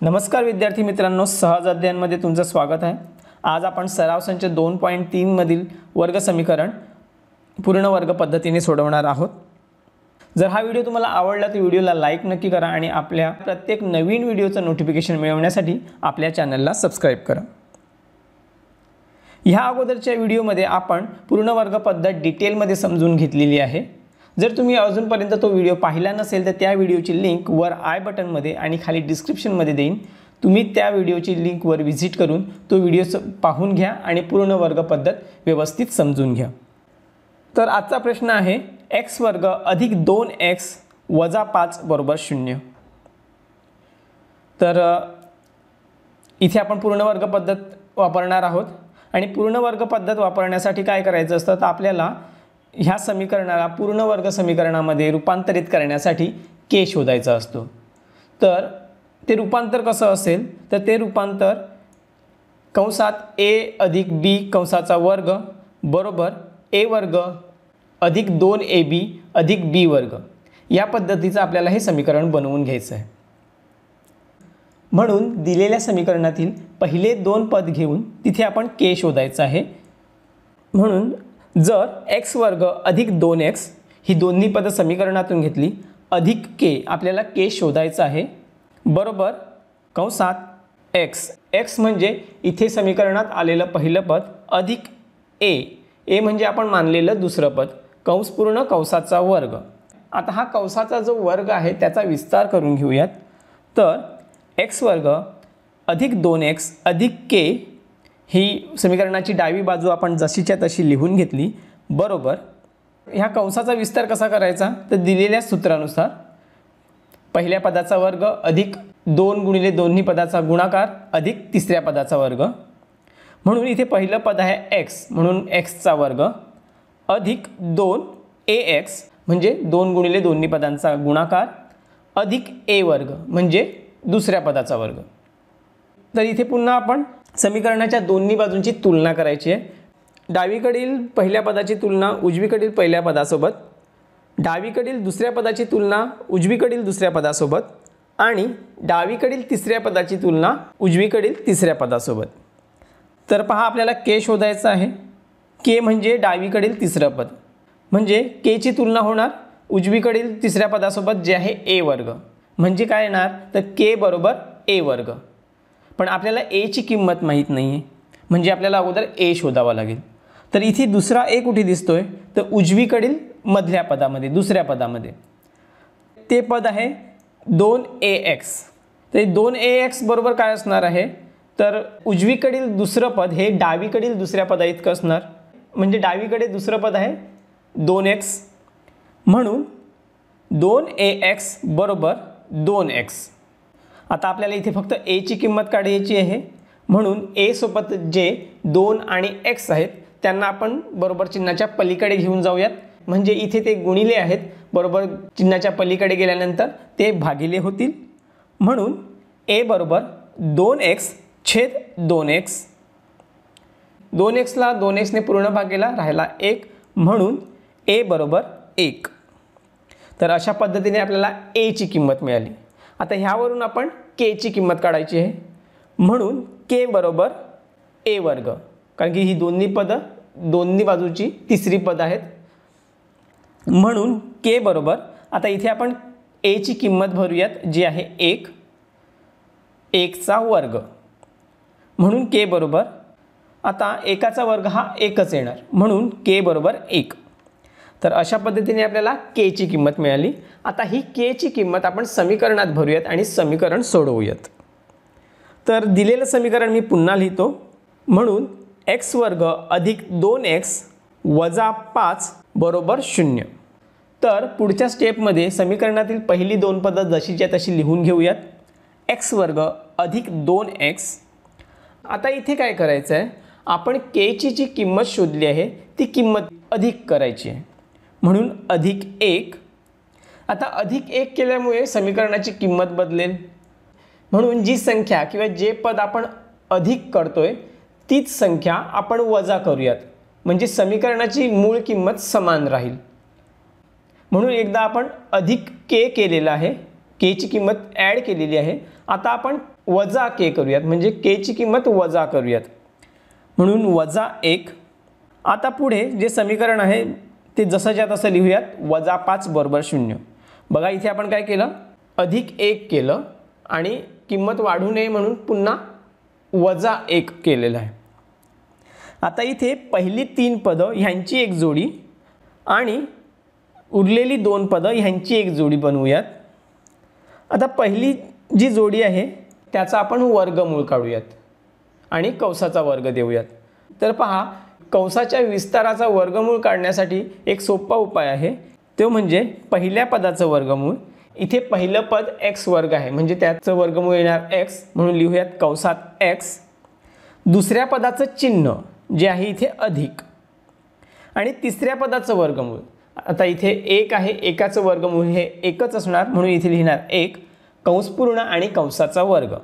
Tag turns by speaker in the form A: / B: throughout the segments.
A: नमस्कार विद्यार्थी मित्रांनो, सहज अध्ययनमध्ये तुमचं स्वागत आहे। आज आपण सराव संच 2.3 मधील वर्ग समीकरण पूर्ण वर्ग पद्धतीने सोडवणार आहोत। जर हा व्हिडिओ तुम्हाला आवडला तर व्हिडिओला लाईक नक्की करा आणि आपल्या प्रत्येक नवीन व्हिडिओचं नोटिफिकेशन मिळवण्यासाठी आपल्या चॅनलला सबस्क्राइब करा। ह्या अगोदरच्या व्हिडिओमध्ये आपण पूर्ण वर्ग पद्धत डिटेलमध्ये समजून घेतलेली आहे। जर तुम्ही अजूनपर्यंत तो व्हिडिओ पाहिला नसेल तर त्या व्हिडिओची लिंक वर आय बटनमध्ये आणि खाली डिस्क्रिप्शनमध्ये देईन। तुम्ही त्या व्हिडिओची लिंक वर व्हिजिट करून तो व्हिडिओ पाहून घ्या आणि पूर्ण वर्ग पद्धत व्यवस्थित समजून घ्या। तर आजचा प्रश्न आहे x वर्ग अधिक 2x वजा 5 बरोबर 0। तर इथे आपण पूर्ण वर्ग पद्धत वापरणार आहोत आणि पूर्ण वर्ग पद्धत वापरण्यासाठी काय करायचं असतं तर आपल्याला ह्या समीकरणाला पूर्ण वर्ग समीकरणामध्ये रूपांतरित करण्यासाठी k शोधायचा असतो। तर ते रूपांतर कसं असेल तर ते रूपांतर कंसात a अधिक b कंसाचा वर्ग बरोबर a वर्ग अधिक 2ab अधिक b वर्ग या पद्धतीचं आपल्याला हे समीकरण बनवून घ्यायचं आहे। म्हणून दिलेल्या समीकरणातील पहिले दोन पद घेऊन तिथे आपण k शोधायचा आहे। म्हणून जर x वर्ग अधिक 2x ही दोन्ही पद समीकरणातून घेतली अधिक k आपल्याला k शोधायचा आहे बरोबर कंसात x म्हणजे इथे समीकरणात आलेलं पहिलं पद अधिक a म्हणजे आपण मानलेलं दुसरं पद कंस पूर्ण कंसाचा वर्ग। आता हा कंसाचा जो वर्ग आहे त्याचा विस्तार करून घेऊयात। तर x वर्ग अधिक 2x अधिक k ही समीकरणाची डावी बाजू आपण जशीच्या तशी लिहून घेतली बरोबर ह्या कंसाचा विस्तार कसा करायचा तर दिलेल्या सूत्रानुसार पहिल्या पदाचा वर्ग अधिक 2 गुणिले दोन्ही पदाचा गुणाकार अधिक तिसऱ्या पदाचा वर्ग। म्हणून इथे पहिलं पद आहे x म्हणून x चा वर्ग अधिक 2ax म्हणजे 2 गुणिले दोन्ही पदांचा गुणाकार अधिक a वर्ग म्हणजे दुसऱ्या पदाचा वर्ग। तर इथे पुन्हा आपण समीकरणाच्या दोन्ही बाजूंची तुलना करायची आहे। डावीकडील पहिल्या पदाची तुलना उजवीकडील पहिल्या पदासोबत, डावीकडील दुसऱ्या पदाची तुलना उजवीकडील दुसऱ्या पदासोबत आणि डावीकडील तिसऱ्या पदाची तुलना उजवीकडील तिसऱ्या पदासोबत। तर पहा आपल्याला k शोधायचा आहे। k म्हणजे डावीकडील तिसरं पद म्हणजे k ची तुलना होणार उजवीकडील तिसऱ्या पदासोबत जे आहे a वर्ग म्हणजे काय येणार तर k बरोबर a वर्ग। पण आपल्याला a ची किंमत माहित नाहीये म्हणजे आपल्याला अगोदर a शोधावा लागेल। तर इथे दुसरा a कुठे दिसतोय तर उजवीकडील मधल्या पदामध्ये दुसऱ्या पदामध्ये ते पद आहे 2ax। तर 2ax बरोबर काय असणार आहे तर उजवीकडील दुसरं पद हे डावीकडील दुसऱ्या पदाइतकं असणार म्हणजे डावीकडे दुसरं पद आहे 2x म्हणून 2ax बरोबर 2x। आता आपल्याला इथे फक्त a ची किंमत काढायची आहे म्हणून a सोबत जे 2 आणि x आहेत त्यांना आपण बरोबर चिन्हाच्या पलीकडे घेऊन जाऊयात म्हणजे इथे ते गुणिले आहेत बरोबर चिन्हाच्या पलीकडे गेल्यानंतर ते भागिले होतील। म्हणून a बरोबर 2x छेद 2x 2x ला 2x ने पूर्ण भाग केला राहिला 1 म्हणून a बरोबर 1। तर अशा पद्धतीने आपल्याला a ची किंमत मिळाली। आता ह्यावरून आपण k ची किंमत काढायची आहे म्हणून k बरोबर a वर्ग कारण की ही दोन्ही पद दोन्ही बाजूची तिसरी पद आहेत म्हणून k बरोबर आता इथे आपण a ची किंमत भरूयात जी आहे 1 चा वर्ग म्हणून k बरोबर आता एकाचा वर्ग हा 1च येणार म्हणून k बरोबर 1। तर अशा पद्धतीने आपल्याला k ची किंमत मिळाली। आता ही k ची किंमत आपण समीकरणात भरूयात आणि समीकरण सोडवूयात। तर दिलेलं समीकरण मी पुन्हा लिहितो म्हणून x वर्ग अधिक 2x वजा 5 बरोबर 0। तर पुढच्या स्टेपमध्ये समीकरणातील पहिली दोन पद जशीच्या तशी लिहून घेऊयात x वर्ग अधिक 2x। आता इथे काय करायचं आहे आपण k ची जी किंमत शोधली आहे ती किंमत अधिक करायची आहे म्हणून अधिक 1। आता अधिक 1 केल्यामुळे समीकरणाची किंमत बदलेल म्हणून जी संख्या किंवा जे पद आपण अधिक करतोय तीच संख्या आपण वजा करूयात म्हणजे समीकरणाची मूळ किंमत समान राहील। म्हणून एकदा आपण अधिक k केलेला आहे k ची किंमत ॲड केलेली आहे आता आपण वजा के करूयात, म्हणजे के ची किंमत वजा करूयात, म्हणून -1. आता पुढे जे समीकरण आहे ते जसंच्या तसं लिहूयात. -5 = 0. बघा इथे आपण काय केलं, +1 केलं आणि किंमत वाढू नये म्हणून पुन्हा -1 केलेलं आहे. आता इथे पहिली 3 पदं ह्यांची एक जोडी आणि उरलेली 2 पदं ह्यांची एक जोडी बनवूयात. आता पहिली जी जोडी आहे त्याचा आपण वर्गमूळ काढूयात आणि कंसाचा वर्ग देऊयात. तर पहा, कंसाच्या विस्ताराचा वर्गमूळ काढण्यासाठी एक सोपा उपाय आहे, तो म्हणजे पहिल्या पदाचं वर्गमूळ. इथे पहिलं पद x² आहे, म्हणजे त्याचं वर्गमूळ येणार x, म्हणून लिहूयात कंसात x. दुसऱ्या पदाचं चिन्ह जे आहे इथे अधिक, आणि तिसऱ्या पदाचं वर्गमूळ. आता इथे 1 आहे, एकाचं वर्गमूळ हे एकच असणार, म्हणून इथे लिहिणार 1 कंस पूर्ण आणि कंसाचा वर्ग.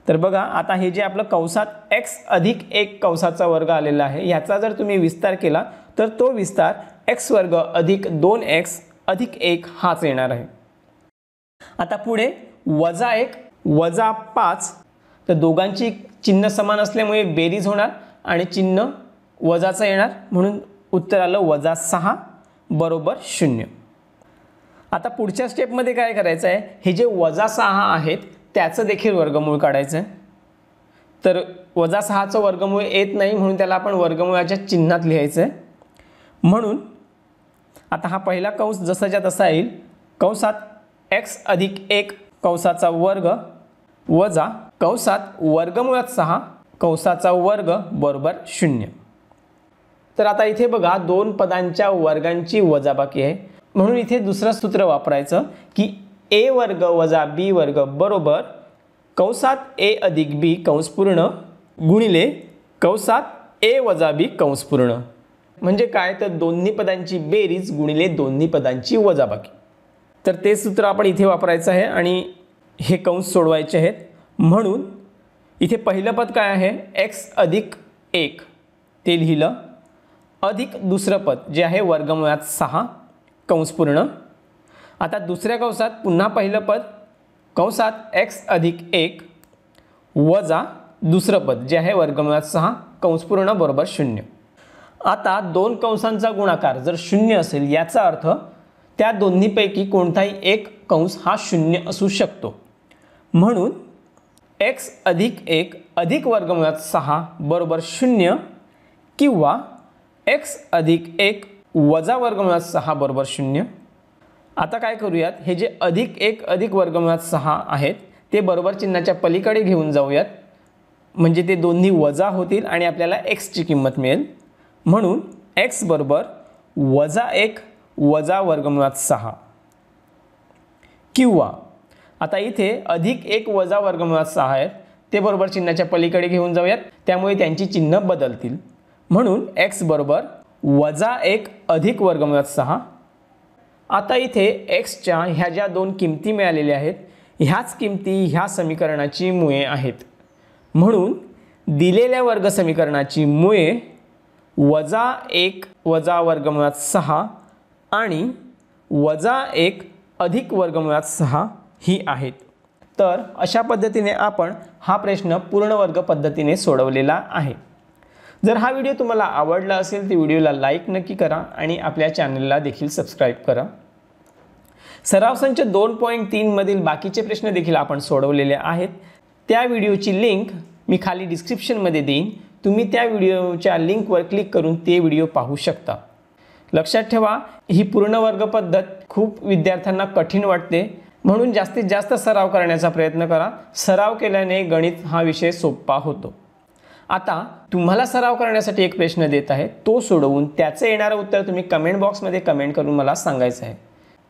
A: तर बघा आता हे जे आपलं कंसात x + 1 कंसाचा वर्ग आलेला आहे, ह्याचा जर तुम्ही विस्तार केला तर तो विस्तार x² + 2x + 1 हाच येणार आहे. आता पुढे -1 -5, तर दोघांची चिन्ह समान असल्यामुळे बेरीज होणार आणि चिन्ह वजाचं येणार, म्हणून उत्तर आलं -6 = 0. आता पुढच्या स्टेपमध्ये काय करायचं आहे, हे जे -6 आहेत त्याचं देखील वर्गमूळ काढायचं आहे. तर -6चं वर्गमूळ येत नाही, म्हणून त्याला आपण वर्गमूळाच्या चिन्हात लिहायचं आहे. म्हणून आता हा पहिला कंस जसाच्या तसा येईल, कंसात x + 1 कंसाचा वर्ग वजा कंसात वर्गमूळात 6 कंसाचा वर्ग = 0. तर आता इथे बघा 2 पदांच्या वर्गांची वजाबाकी आहे, म्हणून इथे दुसरं सूत्र वापरायचं की a² - b² बरोबर कंसात a + b कंस पूर्ण गुणिले कंसात a - b कंस पूर्ण. म्हणजे काय, तर दोन्ही पदांची बेरीज गुणिले दोन्ही पदांची वजाबाकी. तर ते सूत्र आपण इथे वापरायचं आहे आणि हे कंस सोडवायचे आहेत. म्हणून इथे पहिलं पद काय आहे, x + 1 ते लिहिलं, अधिक दुसरं पद जे आहे वर्गमूळात 6 कंस पूर्ण. आता दुसऱ्या कंसात पुन्हा पहिलं पद कंसात x + 1 वजा दुसरं पद जे आहे वर्गमूळात 6 कंस पूर्ण = 0. आता 2 कंसांचा गुणाकार जर 0 असेल, याचा अर्थ त्या दोन्हीपैकी कोणताही एक कंस हा 0 असू शकतो. म्हणून x + 1 अधिक वर्गमूळात 6 = 0 किंवा x + 1 वजा वर्गमूळात 6 = 0. आता काय करूयात, हे जे +1 अधिक वर्गमूळात 6 आहेत ते बरोबर चिन्हाच्या पलीकडे घेऊन जाऊयात, म्हणजे ते दोन्ही वजा होतील आणि आपल्याला x ची किंमत मिळेल. म्हणून x = -1 वजा वर्गमूळात 6 किंवा आता इथे +1 वजा वर्गमूळात 6 आहेत, ते बरोबर चिन्हाच्या पलीकडे घेऊन जाऊयात, त्यामुळे त्यांची चिन्ह बदलतील. म्हणून x = -1 अधिक वर्गमूळात 6. आता इथे x च्या ह्या ज्या 2 किमती मिळालेल्या आहेत, ह्याच किमती ह्या समीकरणाची मुळे आहेत. म्हणून दिलेल्या वर्ग समीकरणाची मुळे -1 वजा वर्गमूळात 6 आणि -1 अधिक वर्गमूळात 6 ही आहेत. तर अशा पद्धतीने आपण हा प्रश्न पूर्ण वर्ग पद्धतीने सोडवलेला आहे. जर हा व्हिडिओ तुम्हाला आवडला असेल तर व्हिडिओला लाईक नक्की करा आणि आपल्या चॅनलला देखील सबस्क्राईब करा. सराव संच 2.3 मधील बाकीचे प्रश्न देखील आपण सोडवलेले आहेत. त्या व्हिडिओची लिंक मी खाली डिस्क्रिप्शनमध्ये देईन. तुम्ही त्या व्हिडिओच्या लिंकवर क्लिक करून ते व्हिडिओ पाहू शकता. लक्षात ठेवा, ही पूर्ण वर्ग पद्धत खूप विद्यार्थ्यांना कठीण वाटते, म्हणून जास्तीत जास्त सराव करण्याचा प्रयत्न करा. सराव केल्याने गणित हा विषय सोपा होतो. आता तुम्हाला सराव करण्यासाठी एक प्रश्न देत आहे, तो सोडवून त्याचं येणारं उत्तर तुम्ही कमेंट बॉक्समध्ये कमेंट करून मला सांगायचं आहे.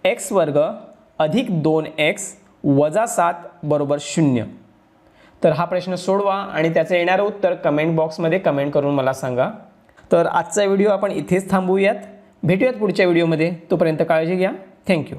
A: x² अधिक 2x वजा 7 = 0. तर हा प्रश्न सोडवा आणि त्याचं येणारं उत्तर कमेंट बॉक्समध्ये कमेंट करून मला सांगा. तर आजचा व्हिडिओ आपण इथेच थांबवूयात. भेटूयात पुढच्या व्हिडिओमध्ये. तोपर्यंत काळजी घ्या. थँक्यू.